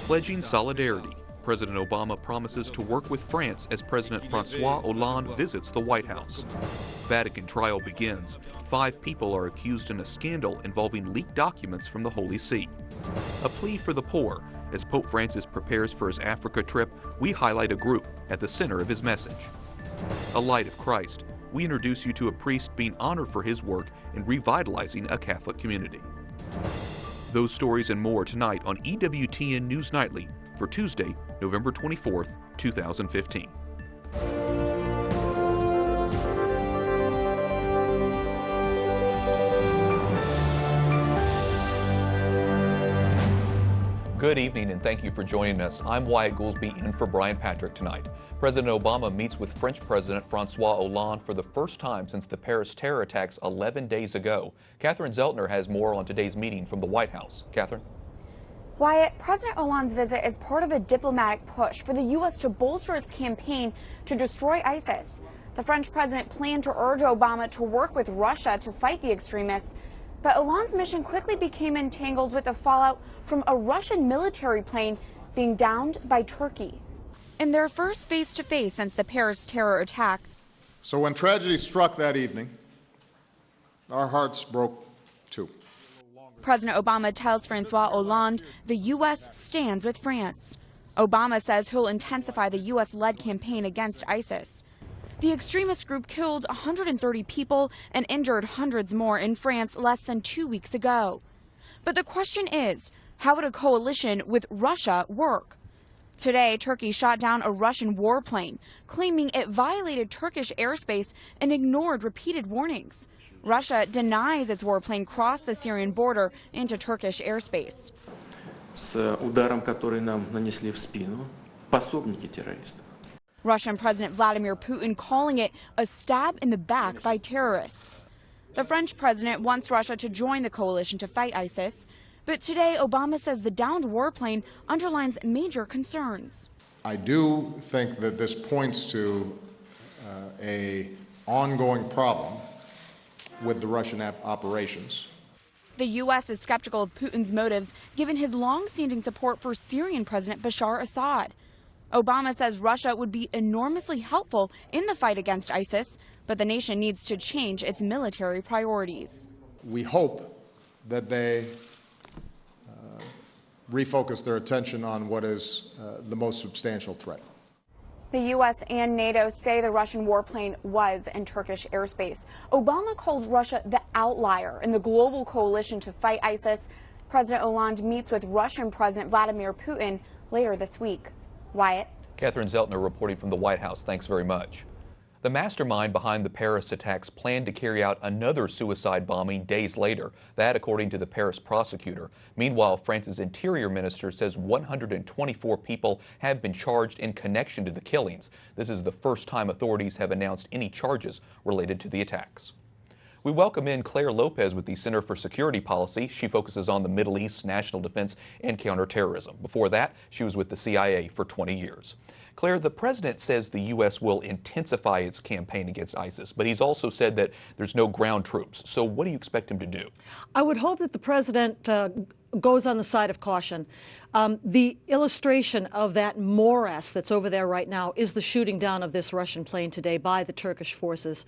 Pledging solidarity, President Obama promises to work with France as President Francois Hollande visits the White House. Vatican trial begins. 5 people are accused in a scandal involving leaked documents from the Holy See. A plea for the poor. As Pope Francis prepares for his Africa trip, we highlight a group at the center of his message. A Light of Christ. We introduce you to a priest being honored for his work in revitalizing a Catholic community. Those stories and more tonight on EWTN News Nightly for Tuesday, November 24th, 2015. Good evening and thank you for joining us. I'm Wyatt Goolsby in for Brian Patrick tonight. President Obama meets with French President Francois Hollande for the first time since the Paris terror attacks 11 days ago. Catherine Szeltner has more on today's meeting from the White House. Catherine? Wyatt, President Hollande's visit is part of a diplomatic push for the U.S. to bolster its campaign to destroy ISIS. The French president planned to urge Obama to work with Russia to fight the extremists, but Hollande's mission quickly became entangled with the fallout from a Russian military plane being downed by Turkey. In their first face-to-face since the Paris terror attack. So when tragedy struck that evening, our hearts broke too. President Obama tells Francois Hollande the U.S. stands with France. Obama says he'll intensify the U.S.-led campaign against ISIS. The extremist group killed 130 people and injured hundreds more in France less than 2 weeks ago. But the question is, how would a coalition with Russia work? Today, Turkey shot down a Russian warplane, claiming it violated Turkish airspace and ignored repeated warnings. Russia denies its warplane crossed the Syrian border into Turkish airspace. С ударом, который нам нанесли в спину, пособники террористов. Russian President Vladimir Putin calling it a stab in the back by terrorists. The French president wants Russia to join the coalition to fight ISIS, but today Obama says the downed warplane underlines major concerns. I do think that this points to an ongoing problem with the Russian operations. The U.S. is skeptical of Putin's motives given his long-standing support for Syrian President Bashar Assad. Obama says Russia would be enormously helpful in the fight against ISIS, but the nation needs to change its military priorities. We hope that they refocus their attention on what is the most substantial threat. The U.S. and NATO say the Russian warplane was in Turkish airspace. Obama calls Russia the outlier in the global coalition to fight ISIS. President Hollande meets with Russian President Vladimir Putin later this week. Wyatt? Catherine Szeltner reporting from the White House. Thanks very much. The mastermind behind the Paris attacks planned to carry out another suicide bombing days later. That, according to the Paris prosecutor. Meanwhile, France's interior minister says 124 people have been charged in connection to the killings. This is the first time authorities have announced any charges related to the attacks. We welcome in Clare Lopez with the Center for Security Policy. She focuses on the Middle East, national defense, and counterterrorism. Before that, she was with the CIA for 20 years. Claire, the president says the U.S. will intensify its campaign against ISIS, but he's also said that there's no ground troops. So what do you expect him to do? I would hope that the president goes on the side of caution. The illustration of that morass that's over there right now is the shooting down of this Russian plane today by the Turkish forces.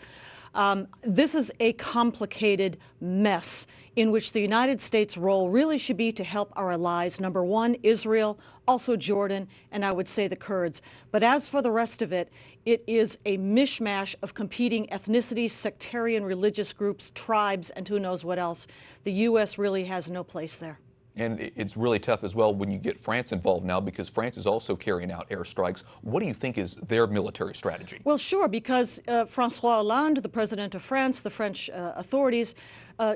This is a complicated mess in which the United States' role really should be to help our allies. Number one, Israel, also Jordan, and I would say the Kurds. But as for the rest of it, it is a mishmash of competing ethnicities, sectarian religious groups, tribes, and who knows what else. The U.S. really has no place there. And it's really tough as well when you get France involved now, because France is also carrying out airstrikes. What do you think is their military strategy? Well, sure, because Francois Hollande, the president of France, the French authorities,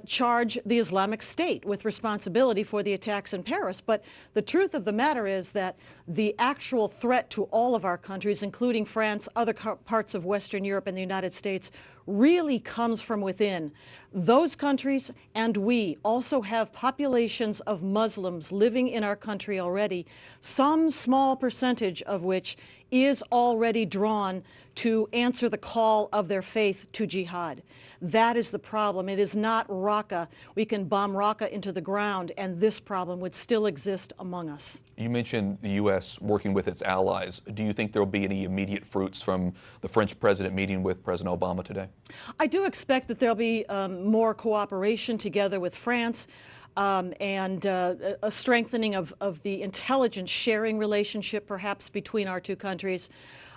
charge the Islamic State with responsibility for the attacks in Paris. But the truth of the matter is that the actual threat to all of our countries, including France, other parts of Western Europe, and the United States, really comes from within. Those countries and we also have populations of Muslims living in our country already, some small percentage of which is already drawn to answer the call of their faith to jihad. That is the problem. It is not Raqqa. We can bomb Raqqa into the ground, and this problem would still exist among us. You mentioned the U.S. working with its allies. Do you think there will be any immediate fruits from the French president meeting with President Obama today? I do expect that there'll be more cooperation together with France. And a strengthening of the intelligence sharing relationship perhaps between our two countries.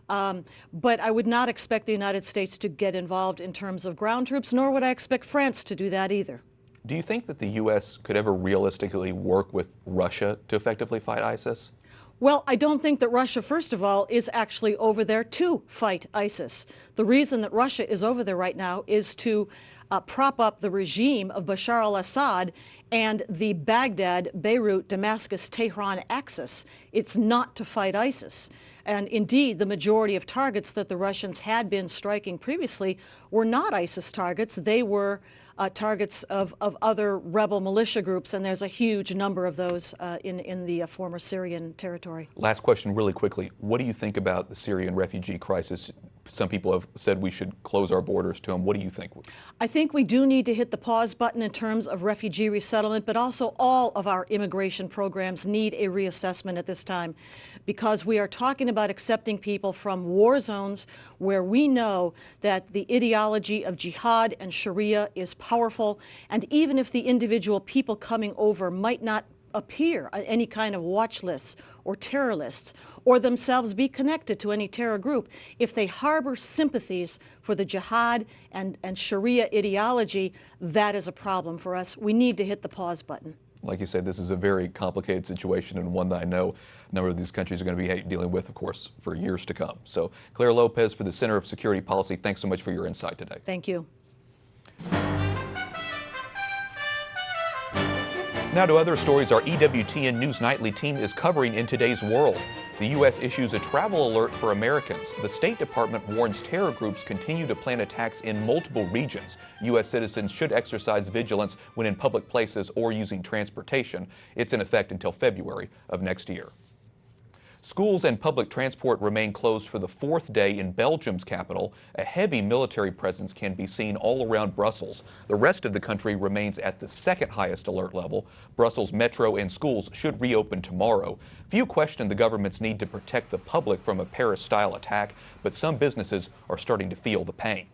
But I would not expect the United States to get involved in terms of ground troops, nor would I expect France to do that either. Do you think that the U.S. could ever realistically work with Russia to effectively fight ISIS? Well, I don't think that Russia, first of all, is actually over there to fight ISIS. The reason that Russia is over there right now is to prop up the regime of Bashar al-Assad and the Baghdad, Beirut, Damascus, Tehran axis. It's not to fight ISIS. And indeed, the majority of targets that the Russians had been striking previously were not ISIS targets. They were targets of other rebel militia groups, and there's a huge number of those in the former Syrian territory. Last question really quickly. What do you think about the Syrian refugee crisis? Some people have said we should close our borders to them. What do you think? I think we do need to hit the pause button in terms of refugee resettlement, but also all of our immigration programs need a reassessment at this time, because we are talking about accepting people from war zones where we know that the ideology of jihad and Sharia is powerful, and even if the individual people coming over might not appear on any kind of watch lists or terror lists, or themselves be connected to any terror group, if they harbor sympathies for the jihad and Sharia ideology, that is a problem for us. We need to hit the pause button. Like you said, this is a very complicated situation, and one that I know a number of these countries are going to be dealing with, of course, for years to come. So, Clare Lopez for the Center of Security Policy, thanks so much for your insight today. Thank you. Now to other stories our EWTN News Nightly team is covering in today's world. The U.S. issues a travel alert for Americans. The State Department warns terror groups continue to plan attacks in multiple regions. U.S. citizens should exercise vigilance when in public places or using transportation. It's in effect until February of next year. Schools and public transport remain closed for the fourth day in Belgium's capital. A heavy military presence can be seen all around Brussels. The rest of the country remains at the second highest alert level. Brussels metro and schools should reopen tomorrow. Few question the government's need to protect the public from a Paris-style attack, but some businesses are starting to feel the pain.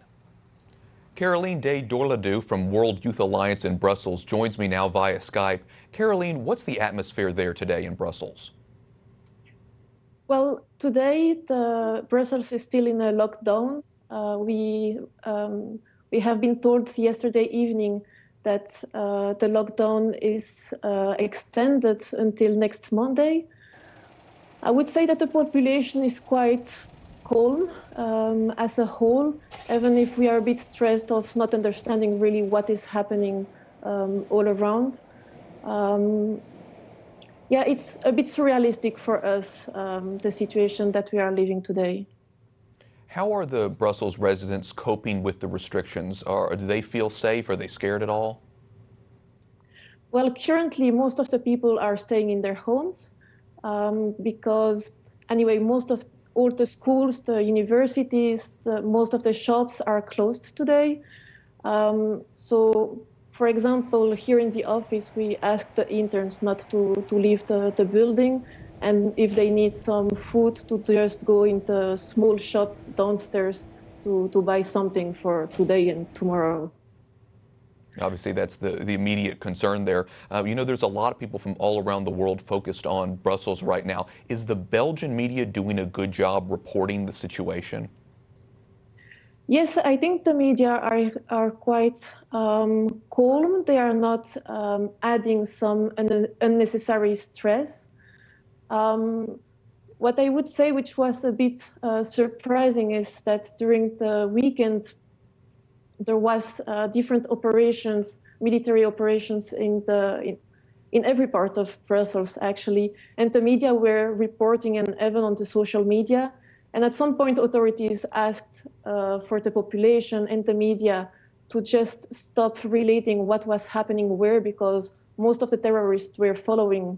Caroline de Dorladou from World Youth Alliance in Brussels joins me now via Skype. Caroline, what's the atmosphere there today in Brussels? Well, today Brussels is still in a lockdown. We have been told yesterday evening that the lockdown is extended until next Monday. I would say that the population is quite calm as a whole, even if we are a bit stressed of not understanding really what is happening all around. Yeah, it's a bit surrealistic for us, the situation that we are living today. How are the Brussels residents coping with the restrictions? Do they feel safe? Are they scared at all? Well, currently, most of the people are staying in their homes because, anyway, most of all the schools, the universities, most of the shops are closed today. So, for example, here in the office, we ask the interns not to leave the building, and if they need some food, to just go in the small shop downstairs to buy something for today and tomorrow. Obviously, that's the immediate concern there. You know, there's a lot of people from all around the world focused on Brussels right now. Is the Belgian media doing a good job reporting the situation? Yes, I think the media are quite calm. They are not adding some unnecessary stress. What I would say, which was a bit surprising, is that during the weekend, there was different operations, military operations in every part of Brussels, actually. And the media were reporting, and even on the social media. And at some point, authorities asked for the population and the media to just stop relating what was happening where, because most of the terrorists were following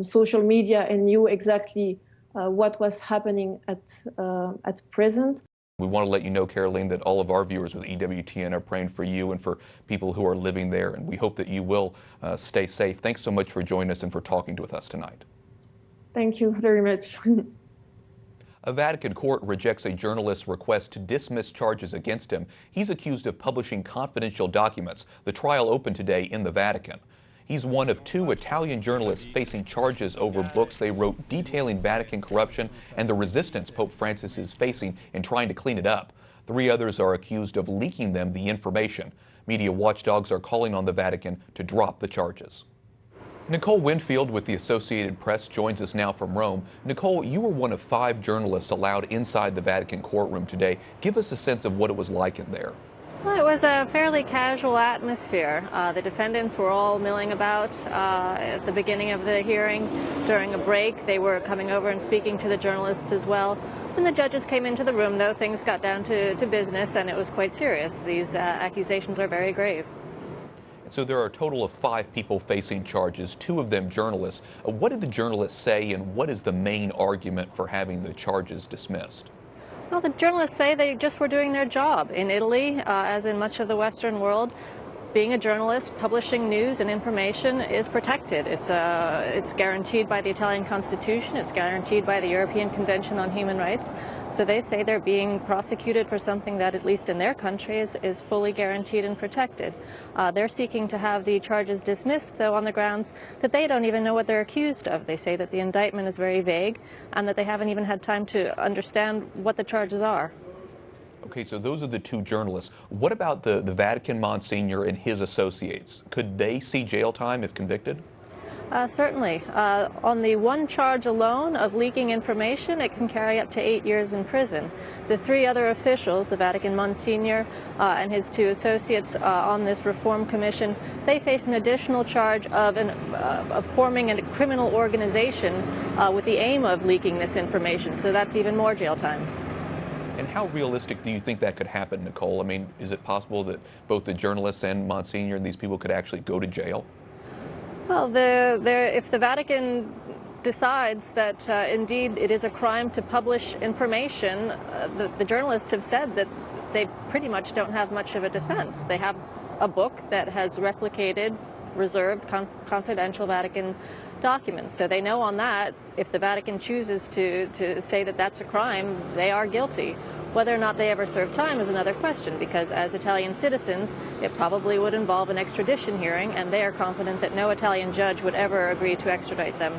social media and knew exactly what was happening at present. We want to let you know, Caroline, that all of our viewers with EWTN are praying for you and for people who are living there, and we hope that you will stay safe. Thanks so much for joining us and for talking with us tonight. Thank you very much. A Vatican court rejects a journalist's request to dismiss charges against him. He's accused of publishing confidential documents. The trial opened today in the Vatican. He's one of 2 Italian journalists facing charges over books they wrote detailing Vatican corruption and the resistance Pope Francis is facing in trying to clean it up. 3 others are accused of leaking them the information. Media watchdogs are calling on the Vatican to drop the charges. Nicole Winfield with the Associated Press joins us now from Rome. Nicole, you were one of 5 journalists allowed inside the Vatican courtroom today. Give us a sense of what it was like in there. Well, it was a fairly casual atmosphere. The defendants were all milling about at the beginning of the hearing. During a break, they were coming over and speaking to the journalists as well. When the judges came into the room, though, things got down to business, and it was quite serious. These accusations are very grave. So there are a total of 5 people facing charges, 2 of them journalists. What did the journalists say, and what is the main argument for having the charges dismissed? Well, the journalists say they just were doing their job. In Italy, as in much of the Western world, being a journalist, publishing news and information is protected. It's guaranteed by the Italian Constitution. It's guaranteed by the European Convention on Human Rights. So they say they're being prosecuted for something that, at least in their country, is fully guaranteed and protected. They're seeking to have the charges dismissed, though, on the grounds that they don't even know what they're accused of. They say that the indictment is very vague and that they haven't even had time to understand what the charges are. Okay, so those are the 2 journalists. What about the Vatican Monsignor and his associates? Could they see jail time if convicted? Certainly. On the one charge alone of leaking information, it can carry up to 8 years in prison. The 3 other officials, the Vatican Monsignor and his 2 associates on this reform commission, they face an additional charge of forming a criminal organization with the aim of leaking this information. So that's even more jail time. And how realistic do you think that could happen, Nicole? I mean, is it possible that both the journalists and Monsignor and these people could actually go to jail? Well, if the Vatican decides that indeed it is a crime to publish information, the journalists have said that they pretty much don't have much of a defense. They have a book that has replicated, reserved, confidential Vatican documents. So they know on that, if the Vatican chooses to say that that's a crime, they are guilty. Whether or not they ever serve time is another question, because as Italian citizens, it probably would involve an extradition hearing, and they are confident that no Italian judge would ever agree to extradite them.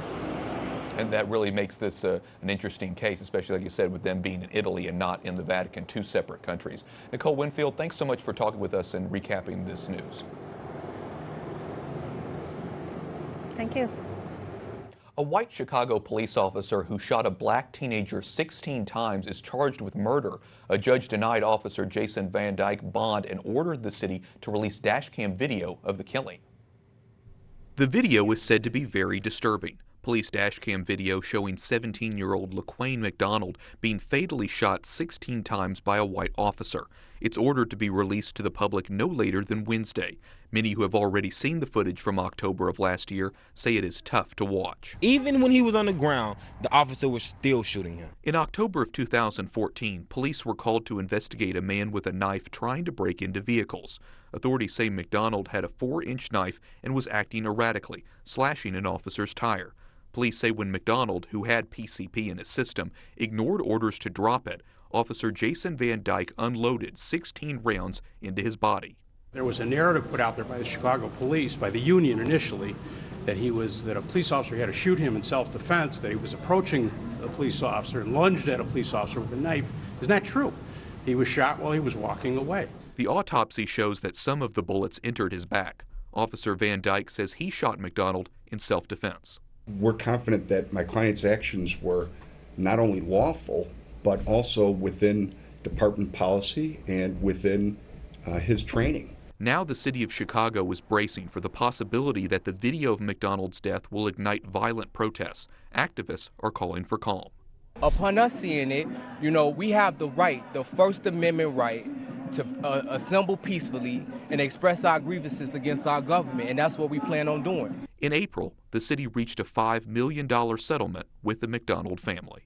And that really makes this an interesting case, especially, like you said, with them being in Italy and not in the Vatican, 2 separate countries. Nicole Winfield, thanks so much for talking with us and recapping this news. Thank you. A white Chicago police officer who shot a black teenager 16 times is charged with murder. A judge denied Officer Jason Van Dyke bond and ordered the city to release dashcam video of the killing. The video is said to be very disturbing. Police dashcam video showing 17-year-old LaQuaine McDonald being fatally shot 16 times by a white officer. It's ordered to be released to the public no later than Wednesday. Many who have already seen the footage from October of last year say it is tough to watch. Even when he was on the ground, the officer was still shooting him. In October of 2014, police were called to investigate a man with a knife trying to break into vehicles. Authorities say McDonald had a 4-inch knife and was acting erratically, slashing an officer's tire. Police say when McDonald, who had PCP in his system, ignored orders to drop it, Officer Jason Van Dyke unloaded 16 rounds into his body. There was a narrative put out there by the Chicago police, by the union initially, that a police officer had to shoot him in self-defense, that he was approaching a police officer and lunged at a police officer with a knife. Is that true? He was shot while he was walking away. The autopsy shows that some of the bullets entered his back. Officer Van Dyke says he shot McDonald in self-defense. We're confident that my client's actions were not only lawful, but also within department policy and within his training. Now the city of Chicago is bracing for the possibility that the video of McDonald's death will ignite violent protests. Activists are calling for calm. Upon us seeing it, we have the right, the First Amendment right, to assemble peacefully and express our grievances against our government, and that's what we plan on doing. In April, the city reached a $5 million settlement with the McDonald family.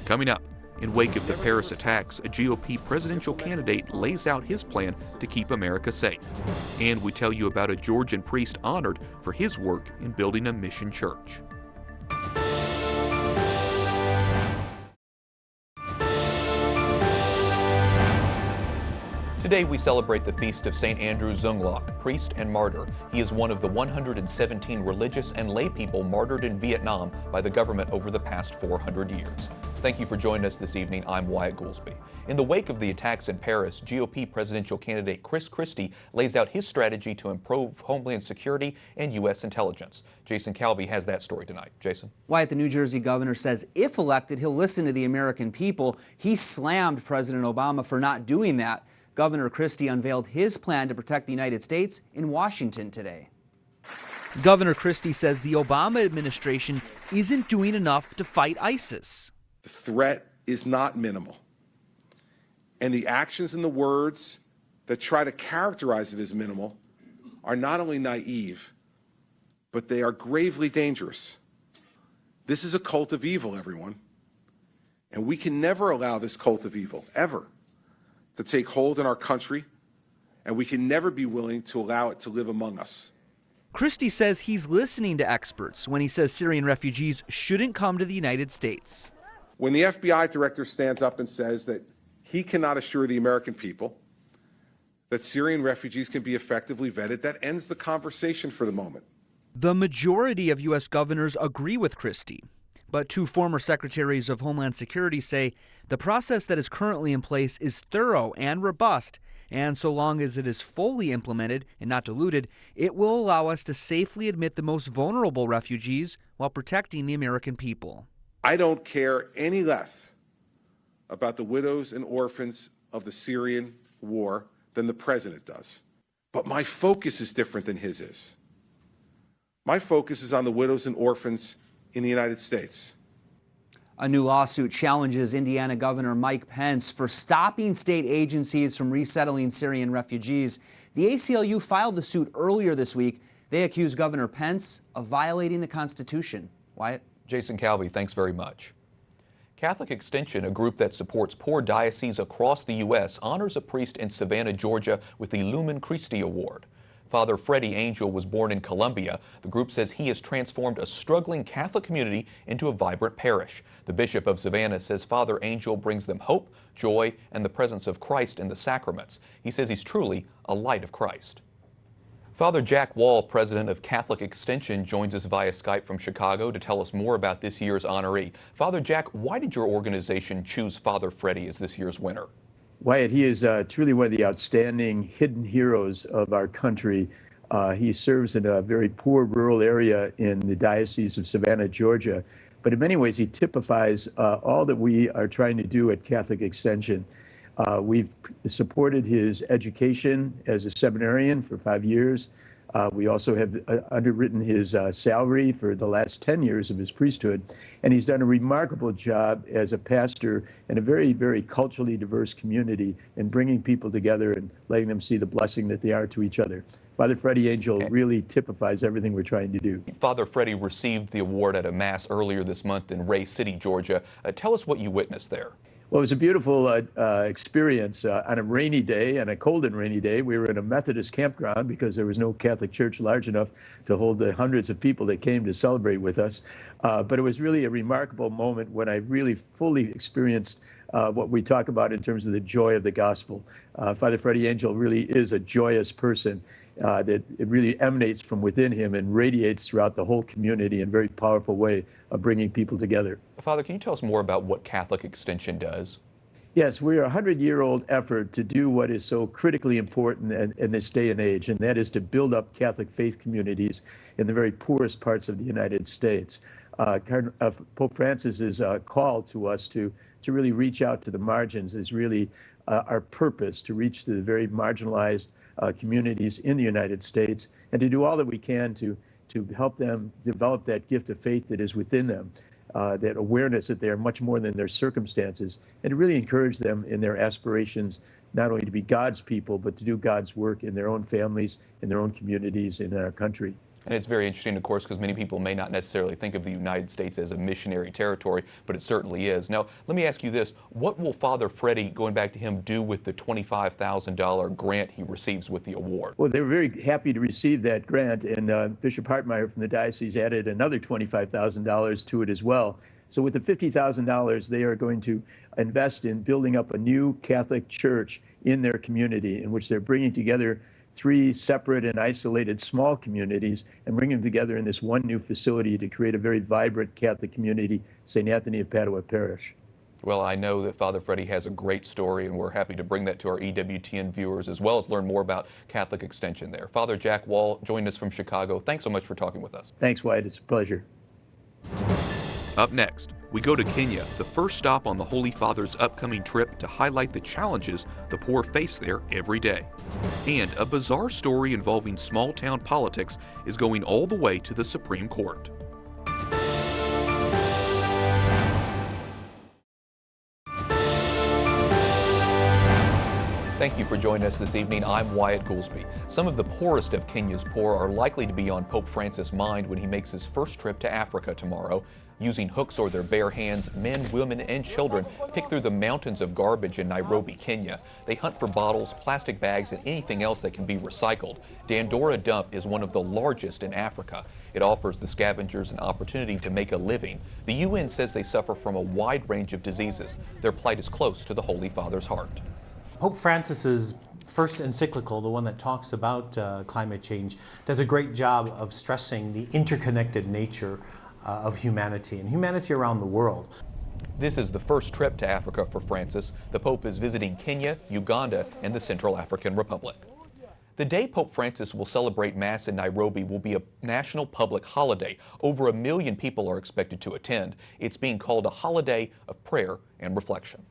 Coming up, in wake of the Paris attacks, a GOP presidential candidate lays out his plan to keep America safe. And we tell you about a Georgian priest honored for his work in building a mission church. Today we celebrate the feast of St. Andrew Zunglock, priest and martyr. He is one of the 117 religious and lay people martyred in Vietnam by the government over the past 400 years. Thank you for joining us this evening. I'm Wyatt Goolsby. In the wake of the attacks in Paris, GOP presidential candidate Christie lays out his strategy to improve Homeland Security and U.S. intelligence. Jason Calvi has that story tonight. Jason? Wyatt, the New Jersey governor says if elected, he'll listen to the American people. He slammed President Obama for not doing that. Governor Christie unveiled his plan to protect the United States in Washington today. Governor Christie says the Obama administration isn't doing enough to fight ISIS. The threat is not minimal. And the actions and the words that try to characterize it as minimal are not only naive, but they are gravely dangerous. This is a cult of evil, everyone. And we can never allow this cult of evil, ever, to take hold in our country, and we can never be willing to allow it to live among us. Christie says he's listening to experts when he says Syrian refugees shouldn't come to the United States. When the FBI director stands up and says that he cannot assure the American people that Syrian refugees can be effectively vetted, that ends the conversation for the moment. The majority of U.S. governors agree with Christie, but two former secretaries of Homeland Security say the process that is currently in place is thorough and robust, and so long as it is fully implemented and not diluted, it will allow us to safely admit the most vulnerable refugees while protecting the American people. I don't care any less about the widows and orphans of the Syrian war than the president does. But my focus is different than his is. My focus is on the widows and orphans in the United States. A new lawsuit challenges Indiana Governor Mike Pence for stopping state agencies from resettling Syrian refugees. The ACLU filed the suit earlier this week. They accuse Governor Pence of violating the Constitution. Wyatt? Jason Calvi, thanks very much. Catholic Extension, a group that supports poor dioceses across the U.S., honors a priest in Savannah, Georgia with the Lumen Christi Award. Father Freddie Angel was born in Columbia. The group says he has transformed a struggling Catholic community into a vibrant parish. The Bishop of Savannah says Father Angel brings them hope, joy, and the presence of Christ in the sacraments. He says he's truly a light of Christ. Father Jack Wall, president of Catholic Extension, joins us via Skype from Chicago to tell us more about this year's honoree. Father Jack, why did your organization choose Father Freddie as this year's winner? Wyatt, he is truly one of the outstanding hidden heroes of our country. He serves in a very poor rural area in the Diocese of Savannah, Georgia. But in many ways, he typifies all that we are trying to do at Catholic Extension. We've supported his education as a seminarian for 5 years. We also have underwritten his salary for the last 10 years of his priesthood. And he's done a remarkable job as a pastor in a very, very culturally diverse community in bringing people together and letting them see the blessing that they are to each other. Father Freddie Angel really typifies everything we're trying to do. Father Freddie received the award at a mass earlier this month in Ray City, Georgia. Tell us what you witnessed there. Well, it was a beautiful experience on a rainy day, and a cold and rainy day. We were in a Methodist campground because there was no Catholic church large enough to hold the hundreds of people that came to celebrate with us. But it was really a remarkable moment when I really fully experienced what we talk about in terms of the joy of the gospel. Father Freddie Angel really is a joyous person that it really emanates from within him and radiates throughout the whole community in a very powerful way of bringing people together. Father, can you tell us more about what Catholic Extension does? Yes, we're a 100-year-old effort to do what is so critically important in this day and age, and that is to build up Catholic faith communities in the very poorest parts of the United States. Pope Francis's call to us to really reach out to the margins is really our purpose, to reach to the very marginalized communities in the United States and to do all that we can to help them develop that gift of faith that is within them. that awareness that they are much more than their circumstances, and to really encourage them in their aspirations, not only to be God's people, but to do God's work in their own families, in their own communities, in our country. And it's very interesting, of course, because many people may not necessarily think of the United States as a missionary territory, but it certainly is. Now, let me ask you this. What will Father Freddie, going back to him, do with the $25,000 grant he receives with the award? Well, they were very happy to receive that grant, and Bishop Hartmeyer from the diocese added another $25,000 to it as well. So with the $50,000, they are going to invest in building up a new Catholic church in their community, in which they're bringing together 3 separate and isolated small communities and bring them together in this one new facility to create a very vibrant Catholic community, St. Anthony of Padua Parish. Well, I know that Father Freddie has a great story, and we're happy to bring that to our EWTN viewers, as well as learn more about Catholic Extension there. Father Jack Wall joined us from Chicago. Thanks so much for talking with us. Thanks, Wyatt. It's a pleasure. Up next, we go to Kenya, the first stop on the Holy Father's upcoming trip to highlight the challenges the poor face there every day. And a bizarre story involving small-town politics is going all the way to the Supreme Court. Thank you for joining us this evening. I'm Wyatt Goolsby. Some of the poorest of Kenya's poor are likely to be on Pope Francis' mind when he makes his first trip to Africa tomorrow. Using hooks or their bare hands, men, women, and children pick through the mountains of garbage in Nairobi, Kenya. They hunt for bottles, plastic bags, and anything else that can be recycled. Dandora Dump is one of the largest in Africa. It offers the scavengers an opportunity to make a living. The UN says they suffer from a wide range of diseases. Their plight is close to the Holy Father's heart. Pope Francis's first encyclical, the one that talks about climate change, does a great job of stressing the interconnected nature of humanity and humanity around the world. This is the first trip to Africa for Francis. The Pope is visiting Kenya, Uganda, and the Central African Republic. The day Pope Francis will celebrate Mass in Nairobi will be a national public holiday. Over 1 million people are expected to attend. It's being called a holiday of prayer and reflection.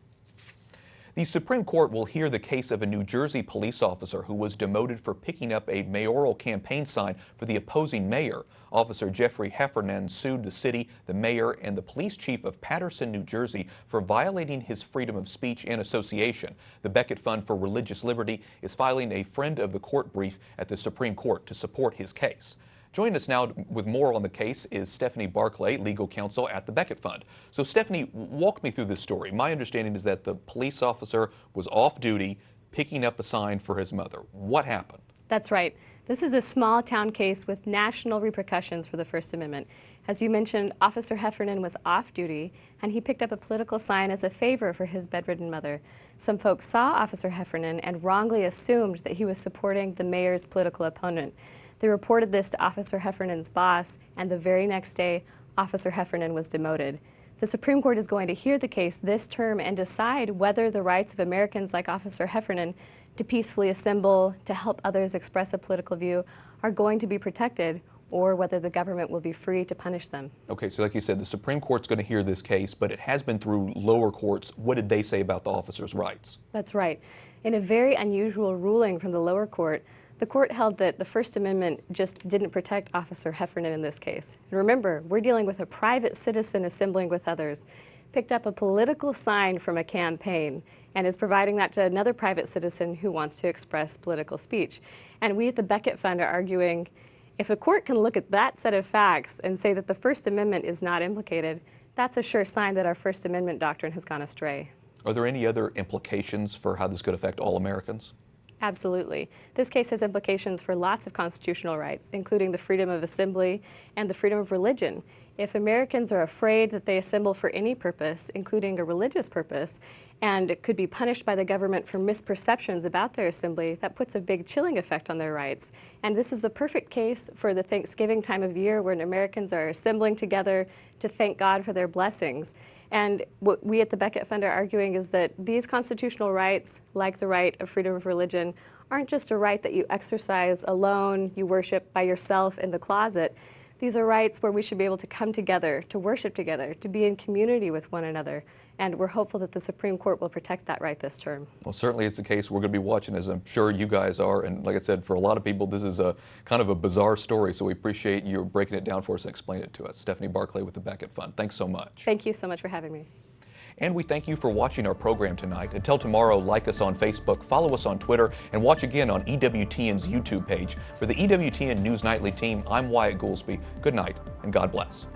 The Supreme Court will hear the case of a New Jersey police officer who was demoted for picking up a mayoral campaign sign for the opposing mayor. Officer Jeffrey Heffernan sued the city, the mayor, and the police chief of Paterson, New Jersey for violating his freedom of speech and association. The Becket Fund for Religious Liberty is filing a friend of the court brief at the Supreme Court to support his case. Joining us now with more on the case is Stephanie Barclay, legal counsel at the Becket Fund. So Stephanie, walk me through this story. My understanding is that the police officer was off duty picking up a sign for his mother. What happened? That's right. This is a small town case with national repercussions for the First Amendment. As you mentioned, Officer Heffernan was off duty and he picked up a political sign as a favor for his bedridden mother. Some folks saw Officer Heffernan and wrongly assumed that he was supporting the mayor's political opponent. They reported this to Officer Heffernan's boss, and the very next day, Officer Heffernan was demoted. The Supreme Court is going to hear the case this term and decide whether the rights of Americans like Officer Heffernan to peacefully assemble, to help others express a political view, are going to be protected, or whether the government will be free to punish them. Okay, so like you said, the Supreme Court's going to hear this case, but it has been through lower courts. What did they say about the officer's rights? That's right. In a very unusual ruling from the lower court, the court held that the First Amendment just didn't protect Officer Heffernan in this case. And remember, we're dealing with a private citizen assembling with others, picked up a political sign from a campaign, and is providing that to another private citizen who wants to express political speech. And we at the Becket Fund are arguing, if a court can look at that set of facts and say that the First Amendment is not implicated, that's a sure sign that our First Amendment doctrine has gone astray. Are there any other implications for how this could affect all Americans? Absolutely. This case has implications for lots of constitutional rights, including the freedom of assembly and the freedom of religion. If Americans are afraid that they assemble for any purpose, including a religious purpose, and could be punished by the government for misperceptions about their assembly, that puts a big chilling effect on their rights. And this is the perfect case for the Thanksgiving time of year when Americans are assembling together to thank God for their blessings. And what we at the Becket Fund are arguing is that these constitutional rights, like the right of freedom of religion, aren't just a right that you exercise alone, you worship by yourself in the closet. These are rights where we should be able to come together, to worship together, to be in community with one another. and we're hopeful that the Supreme Court will protect that right this term. Well, certainly it's a case we're going to be watching, as I'm sure you guys are. And like I said, for a lot of people, this is a kind of a bizarre story, so we appreciate you breaking it down for us and explaining it to us. Stephanie Barclay with the Becket Fund. Thanks so much. Thank you so much for having me. And we thank you for watching our program tonight. Until tomorrow, like us on Facebook, follow us on Twitter, and watch again on EWTN's YouTube page. For the EWTN News Nightly team, I'm Wyatt Goolsby. Good night, and God bless.